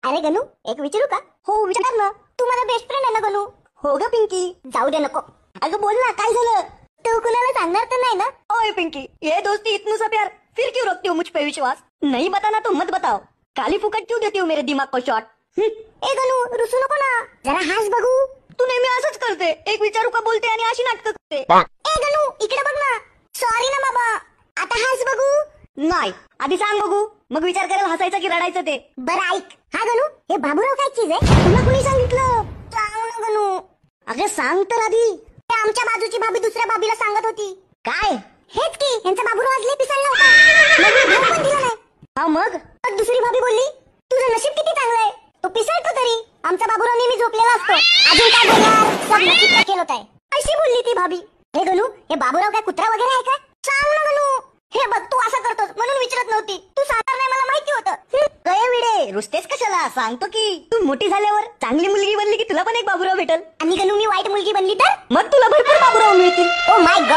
अरे गणू, एक विचारू का? हो विचार ना. तू माझा बेस्ट फ्रेंड आहे ना गणू? हो ग पिंकी. जाऊ दे नको. अगं बोल ना, काय झालं? तू कुणाला सांगणार तर नाही ना? ओए पिंकी, ये दोस्ती इतना सा प्यार फिर क्यों रखती हो मुझ पे विश्वास? नहीं बताना तो मत बताओ. काली फुकट क्यों देती हो मेरे दिमाग को शॉट? ए गणू, रुसू नको ना, जरा हस बघू. तू नेहमी असंच करते, एक विचारू का बोलते आणि अशी नाटकं करते. ए गणू, इकडे बघ ना. सॉरी ना बाबा, आता हस बघू. नाही, आधी सांग बघू, मग विचार करेल हसायचं की रडायचं ते. बरं ऐक. हा गणू, हे बाबूराव काय चीज आहे? तुला कुणी सांगितलं? सांग ना गणू. अगं सांग तर आधी. ते आमच्या बाजूची भाभी दुसऱ्या भाभीला सांगत होती. काय? हेच की, यांचा बाबूराव आज लय पिसाळला होता. मग मी भाऊ पण दिला नाही. हा मग? मग दुसरी भाभी बोलली, तुझं नशीब किती चांगलं आहे, तो पिसाळतो तरी. आमचा बाबूराव नेहमी झोपलेला असतो. अजून काय बोलणार, सब नशीब केलं आहे अशी बोलली ती भाभी. हे गणू, हे बाबूराव काय कुत्रा वगैरे आहे का? सांग ना गणू. हे बघ, तू असं करतोस म्हणून विचारत नव्हती. तू सांगणार नाही मला माहिती होतं. काय विडे, रुसतेस कशाला? सांगतो की तू मोठी झाल्यावर चांगली मुलगी बनली की तुला पण एक बाबूराव भेटल. आणि गणू, मी वाईट मुलगी बनली तर मग तुला भरपूर बाबूराव मिळतील. Oh my God.